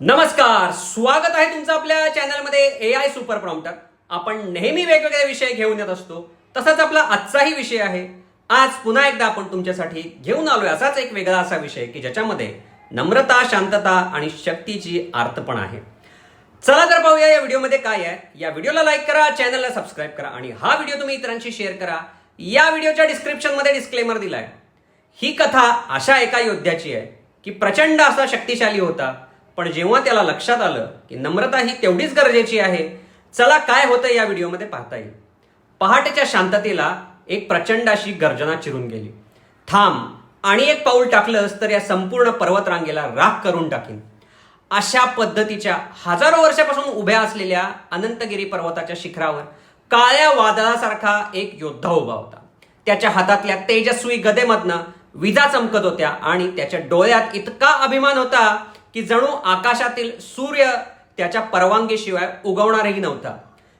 नमस्कार, स्वागत आहे तुमचं आपल्या चॅनलमध्ये AI सुपर प्रॉम्प्टर. आपण नेहमी वेगवेगळे विषय घेऊन येत असतो. तसाच आपला आजचाही विषय आहे. आज पुन्हा एकदा आपण तुमच्यासाठी घेऊन आलोय असाच एक वेगळा असा विषय की ज्याच्यामध्ये नम्रता, शांतता आणि शक्तीची आर्तपण आहे. चला तर पाहूया या व्हिडिओमध्ये काय आहे. या व्हिडिओला लाईक करा, चॅनलला सबस्क्राईब करा आणि हा व्हिडिओ तुम्ही इतरांशी शेअर करा. या व्हिडिओच्या डिस्क्रिप्शनमध्ये डिस्क्लेमर दिलाय. ही कथा अशा एका योद्ध्याची आहे की प्रचंड असा शक्तिशाली होता, पण जेव्हा त्याला लक्षात आलं की नम्रता ही तेवढीच गरजेची आहे. चला काय होतं या व्हिडिओमध्ये पाहता येईल. पहाटेच्या शांततेला एक प्रचंड अशी गर्जना चिरून गेली. थांब, आणि एक पाऊल टाकलंस तर या संपूर्ण पर्वतरांगेला राख करून टाकीन. अशा पद्धतीच्या हजारो वर्षापासून उभ्या असलेल्या अनंतगिरी पर्वताच्या शिखरावर काळ्या वादळासारखा एक योद्धा उभा होता. त्याच्या हातातल्या तेजस्वी गदेमधनं विजा चमकत होत्या आणि त्याच्या डोळ्यात इतका अभिमान होता की जणू आकाशातील सूर्य त्याच्या परवानगीशिवाय उगवणारही नव्हता.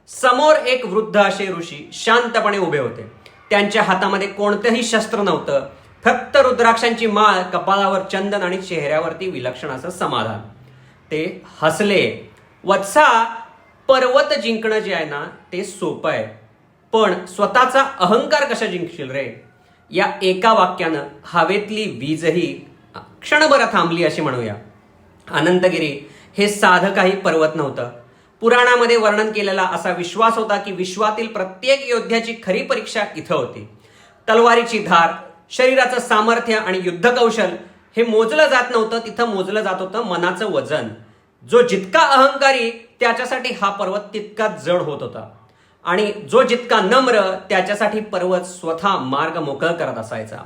समोर एक वृद्ध असे ऋषी शांतपणे उभे होते. त्यांच्या हातामध्ये कोणतंही शस्त्र नव्हतं, फक्त रुद्राक्षांची माळ, कपाळावर चंदन आणि चेहऱ्यावरती विलक्षण असं समाधान. ते हसले. वत्सा, पर्वत जिंकणं जे आहे ना ते सोपं आहे, पण स्वतःचा अहंकार कशा जिंकशील रे. या एका वाक्यानं हवेतली वीजही क्षणभर थांबली अशी म्हणूया. अनंतगिरी हे साधं काही पर्वत नव्हतं. पुराणामध्ये वर्णन केलेला असा विश्वास होता की विश्वातील प्रत्येक योद्ध्याची खरी परीक्षा इथं होती. तलवारीची धार, शरीराचं सामर्थ्य आणि युद्ध कौशल हे मोजलं जात नव्हतं, तिथं मोजलं जात होतं मनाचं वजन. जो जितका अहंकारी त्याच्यासाठी हा पर्वत तितकाच जड होत होता, आणि जो जितका नम्र त्याच्यासाठी पर्वत स्वतः मार्ग मोकळं करत असायचा.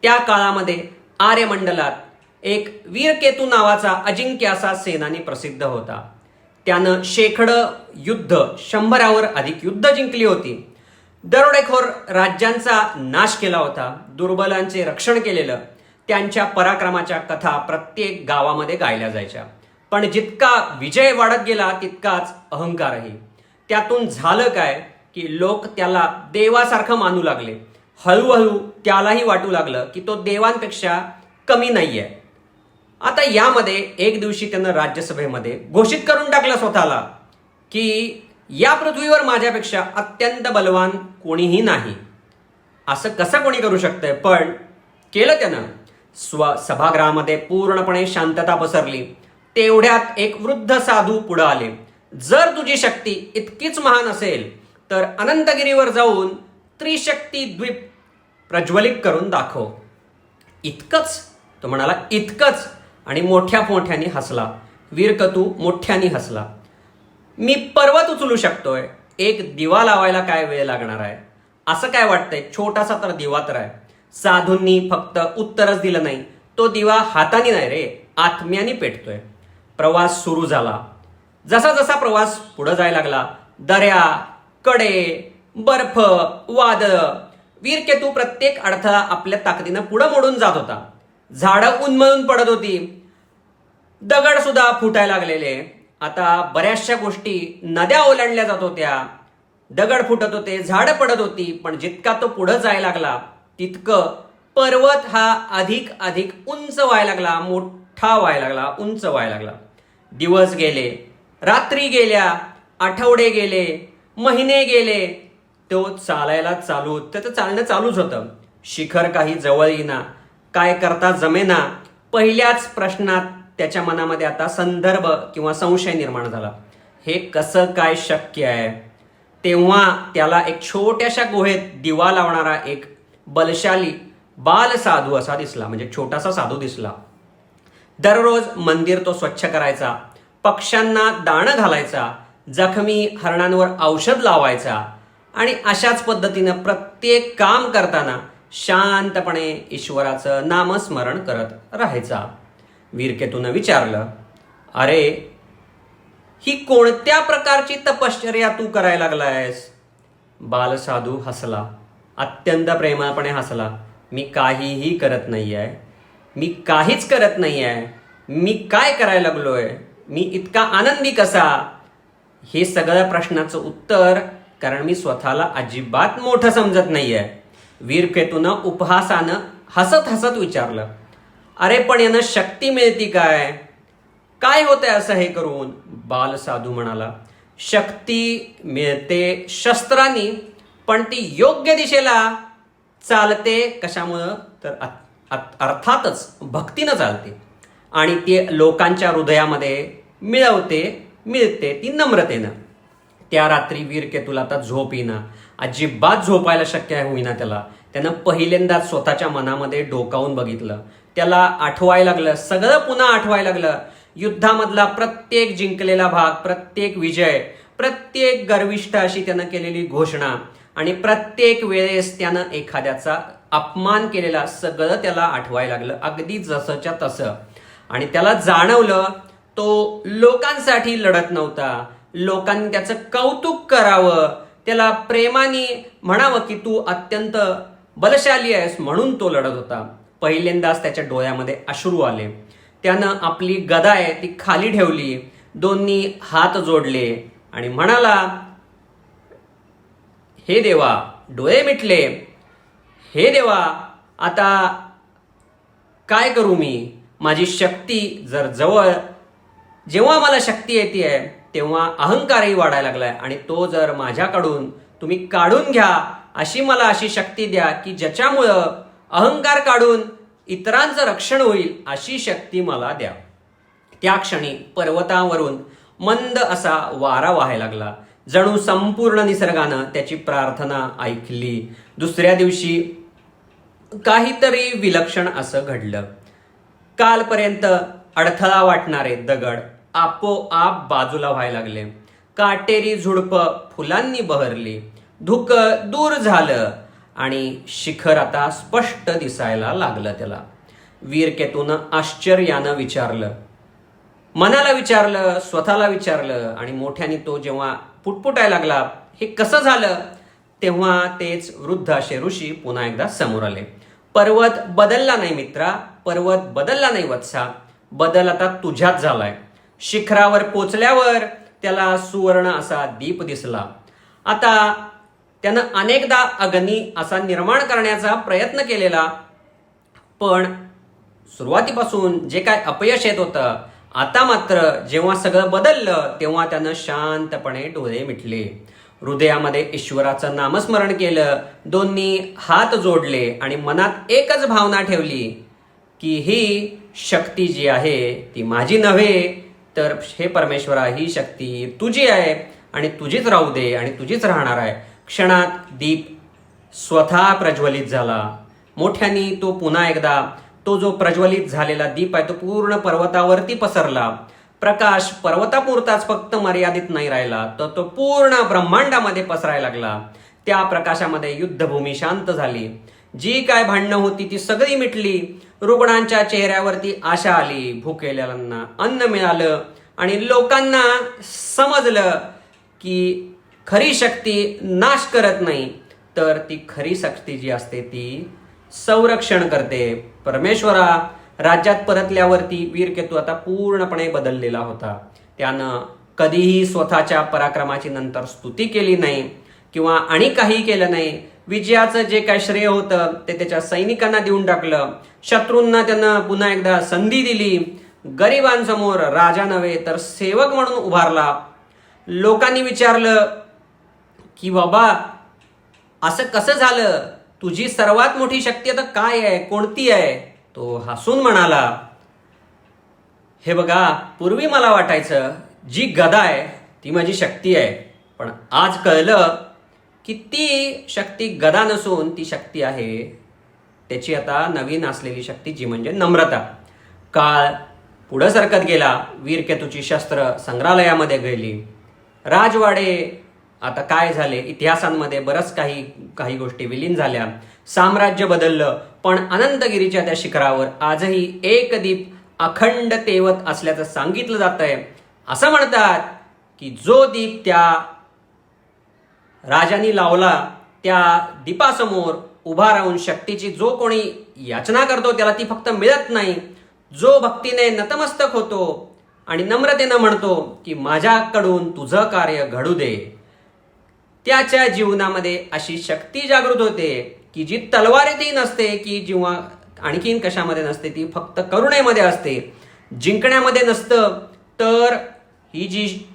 त्या काळामध्ये आर्यमंडलात एक वीरकेतू नावाचा अजिंक्य असा सेनानी प्रसिद्ध होता. त्यानं शेकडं युद्ध, 100वर अधिक युद्ध जिंकली होती. दरोडेखोर राज्यांचा नाश केला होता, दुर्बलांचे रक्षण केलेलं. त्यांच्या पराक्रमाच्या कथा प्रत्येक गावामध्ये गायल्या जायच्या. पण जितका विजय वाढत गेला तितकाच अहंकारही. त्यातून झालं काय की लोक त्याला देवासारखं मानू लागले. हळूहळू त्यालाही वाटू लागलं की तो देवांपेक्षा कमी नाहीये. आता यामध्ये एक दिवशी त्यानं राज्यसभेमध्ये घोषित करून टाकलं स्वतःला की या पृथ्वीवर माझ्यापेक्षा अत्यंत बलवान कोणीही नाही. असं कसं कोणी करू शकतंय, पण केलं त्यानं. सभागृहामध्ये पूर्णपणे शांतता पसरली. तेवढ्यात एक वृद्ध साधू पुढे आले. जर तुझी शक्ती इतकीच महान असेल तर अनंतगिरीवर जाऊन त्रिशक्ती द्वीप प्रज्वलित करून दाखव. इतकंच, तो म्हणाला, इतकंच, आणि मोठ्या मोठ्याने हसला. वीरकतू मोठ्याने हसला. मी पर्वत उचलू शकतोय, एक दिवा लावायला काय वेळ लागणार आहे. असं काय वाटतंय, छोटासा तर दिवा तर आहे. साधूंनी फक्त उत्तरच दिलं नाही. तो दिवा हाताने नाही रे, आत्म्याने पेटतोय. प्रवास सुरू झाला. जसा जसा प्रवास पुढे जायला लागला, दऱ्या, कडे, बर्फ, वादळ, वीरकेतू प्रत्येक अडथळा आपल्या ताकदीनं पुढे मोडून जात होता. झाडं उन्मळून पडत होती, दगड सुद्धा फुटायला लागलेले. आता बऱ्याचशा गोष्टी, नद्या ओलांडल्या जात होत्या, दगड फुटत होते, झाडं पडत होती. पण जितका तो पुढे जायला लागला तितकं पर्वत हा अधिक अधिक उंच व्हायला लागला, मोठा व्हायला लागला, उंच व्हायला लागला. दिवस गेले, रात्री गेल्या, आठवडे गेले, महिने गेले. तो चालायला त्याचं चालणं चालूच होतं. शिखर काही जवळ येईना, काय करता जमेना. पहिल्याच प्रश्नात त्याच्या मनामध्ये आता संदर्भ किंवा संशय निर्माण झाला. हे कसं काय शक्य आहे. तेव्हा त्याला एक छोट्याशा गुहेत दिवा लावणारा एक बलशाली बाल साधू असा दिसला, म्हणजे छोटासा साधू दिसला. दररोज मंदिर तो स्वच्छ करायचा, पक्ष्यांना दाणं घालायचा, जखमी हरणांवर औषध लावायचा, आणि अशाच पद्धतीनं प्रत्येक काम करताना शांतपणे ईश्वराचं नामस्मरण करत राहायचा. वीरकेतूनं विचारलं, अरे ही कोणत्या प्रकारची तपश्चर्या तू करायला लागलायस. बालसाधू हसला, अत्यंत प्रेमळपणे हसला. मी काहीही करत नाही आहे, मी काहीच करत नाही आहे. मी काय करायला लागलोय, मी इतका आनंदी कसा. हे सगळ्या प्रश्नाचं उत्तर, कारण मी स्वतःला अजिबात मोठं समजत नाहीये. वीरकेतूनं उपहासानं हसत हसत विचारलं, अरे पण यानं शक्ती मिळती काय. काय होतंय असं हे करून? बालसाधू म्हणाला, शक्ती मिळते शस्त्रांनी, पण ती योग्य दिशेला चालते कशामुळं? तर अर्थातच भक्तीनं चालते आणि ती लोकांच्या हृदयामध्ये मिळते ती नम्रतेनं. त्या रात्री वीरकेतूला आता झोप येईना, अजिबात झोपायला शक्य होईना त्याला. त्यानं पहिल्यांदाच स्वतःच्या मनामध्ये डोकावून बघितलं. त्याला आठवायला लागलं, सगळं पुन्हा आठवायला लागलं. युद्धामधला प्रत्येक जिंकलेला भाग, प्रत्येक विजय, प्रत्येक गर्विष्ठ अशी त्यानं केलेली घोषणा आणि प्रत्येक वेळेस त्यानं एखाद्याचा अपमान केलेला सगळं त्याला आठवायला लागलं, अगदी जसंच्या तसं. आणि त्याला जाणवलं तो लोकांसाठी लढत नव्हता, लोकांनी त्याचं कौतुक करावं, त्याला प्रेमाने म्हणावं की तू अत्यंत बलशाली आहेस म्हणून तो लढत होता. पहिल्यांदाच त्याच्या डोळ्यामध्ये अश्रू आले. त्यानं आपली गदा आहे ती खाली ठेवली, दोन्ही हात जोडले आणि म्हणाला, हे देवा, डोळे मिटले, हे देवा, आता काय करू मी? माझी शक्ती जेव्हा मला शक्ती येते तेव्हा अहंकारही वाढायला लागलाय आणि तो जर माझ्याकडून तुम्ही काढून घ्या, मला अशी शक्ती द्या की ज्याच्यामुळं अहंकार काढून इतरांचं रक्षण होईल, अशी शक्ती मला द्या. त्या क्षणी पर्वतावरून मंद असा वारा वाहायला लागला. जणू संपूर्ण निसर्गानं त्याची प्रार्थना ऐकली. दुसऱ्या दिवशी काहीतरी विलक्षण असं घडलं. कालपर्यंत अडथळा वाटणारे दगड आपोआप बाजूला व्हायला लागले. काटेरी झुडपं फुलांनी बहरली. धुकं दूर झालं आणि शिखर आता स्पष्ट दिसायला लागलं त्याला. वीरकेतूनं आश्चर्यानं विचारलं, मनाला विचारलं, स्वतःला विचारलं आणि मोठ्याने तो जेव्हा पुटपुटायला लागला, हे कसं झालं? तेव्हा तेच वृद्ध असे ऋषी पुन्हा एकदा समोर आले. पर्वत बदलला नाही मित्रा, पर्वत बदलला नाही वत्सा, बदल आता तुझ्यात झालाय. शिखरावर पोचल्यावर त्याला सुवर्ण असा दीप दिसला. आता त्यानं अनेकदा अग्नी असा निर्माण करण्याचा प्रयत्न केलेला, पण सुरुवातीपासून जे काय अपयश येत होतं, आता मात्र जेव्हा सगळं बदललं तेव्हा त्यानं शांतपणे डोळे मिटले. हृदयामध्ये ईश्वराचं नामस्मरण केलं, दोन्ही हात जोडले आणि मनात एकच भावना ठेवली की ही शक्ती जी आहे ती माझी नव्हे, तर हे परमेश्वरा, ही शक्ती तुझी आहे आणि तुझीच राहू दे आणि तुझीच राहणार आहे. क्षणात दीप स्वतः प्रज्वलित झाला. मोठ्यानी तो पुन्हा एकदा तो जो प्रज्वलित झालेला दीप आहे तो पूर्ण पर्वतावरती पसरला. प्रकाश पर्वतापुरताच फक्त मर्यादित नाही राहिला, तर तो पूर्ण ब्रह्मांडामध्ये पसरायला लागला. त्या प्रकाशामध्ये युद्धभूमी शांत झाली. जी काय भांडणं होती ती सगळी मिटली. रुग्णांच्या चेहऱ्यावरती आशा आली. भुकेलेल्यांना अन्न मिळालं आणि लोकांना समजलं की खरी शक्ती नाश करत नाही, तर ती खरी शक्ती जी असते ती संरक्षण करते. परमेश्वरा, राज्यात परतल्यावरती वीरकेतू आता पूर्णपणे बदललेला होता. त्यानं कधीही स्वतःच्या पराक्रमाची नंतर स्तुती केली नाही किंवा आणि काही केलं नाही. विजयाचं जे काय श्रेय होतं ते त्याच्या सैनिकांना देऊन टाकलं. शत्रूंना त्यानं पुन्हा एकदा संधी दिली. गरिबांसमोर राजा नव्हे तर सेवक म्हणून उभारला. लोकांनी विचारलं की बाबा असं कसं झालं? तुझी सर्वात मोठी शक्ती आता काय आहे, कोणती आहे? तो हसून म्हणाला, हे बघा, पूर्वी मला वाटायचं जी गदा आहे ती माझी शक्ती आहे, पण आज कळलं की ती शक्ती गदा नसून ती शक्ती आहे त्याची आता नवीन असलेली शक्ती, जी म्हणजे नम्रता. काळ पुढे सरकत गेला. वीरकेतूची शस्त्र संग्रहालयामध्ये गेली. राजवाडे आता काय झाले, इतिहासांमध्ये बरंच काही गोष्टी विलीन झाल्या. साम्राज्य बदललं, पण अनंतगिरीच्या त्या शिखरावर आजही एक दीप अखंड तेवत असल्याचं सांगितलं जात आहे. असं म्हणतात की जो दीप त्या राजांनी लावला त्या दीपासमोर उभा राहून शक्तीची जो कोणी याचना करतो त्याला ती फक्त मिळत नाही. जो भक्तीने नतमस्तक होतो आणि नम्रतेनं म्हणतो की माझ्याकडून तुझं कार्य घडू दे, त्याच्या जीवनामध्ये अशी शक्ती जागृत होते की जी तलवारीतही नसते, की जेव्हा आणखीन कशामध्ये नसते, ती फक्त करुणेमध्ये असते. जिंकण्यामध्ये नसतं, तर ही जी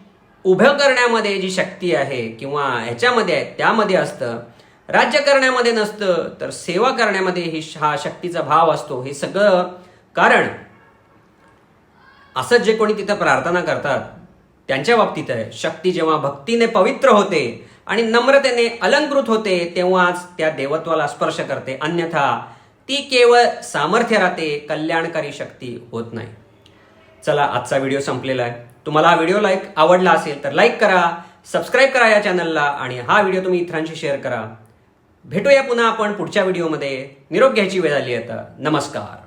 उभं करण्यामध्ये जी शक्ती आहे किंवा ह्याच्यामध्ये आहे त्यामध्ये असतं, राज्य करण्यामध्ये नसतं, तर सेवा करण्यामध्ये हा शक्तीचा भाव असतो. हे सगळं कारण असं जे कोणी तिथं प्रार्थना करतात त्यांच्या बाबतीत आहे. शक्ती जेव्हा भक्तीने पवित्र होते आणि नम्रतेने अलंकृत होते तेव्हाच त्या देवत्वाला स्पर्श करते, अन्यथा ती केवळ सामर्थ्य राहते, कल्याणकारी शक्ती होत नाही. चला, आजचा व्हिडिओ संपलेला आहे. तुम्हाला हा व्हिडिओ आवडला असेल तर लाईक करा, सबस्क्राईब करा या चॅनलला आणि हा व्हिडिओ तुम्ही इतरांशी शेअर करा. भेटूया पुन्हा आपण पुढच्या व्हिडिओमध्ये. निरोप घ्यायची वेळ आली आता. नमस्कार.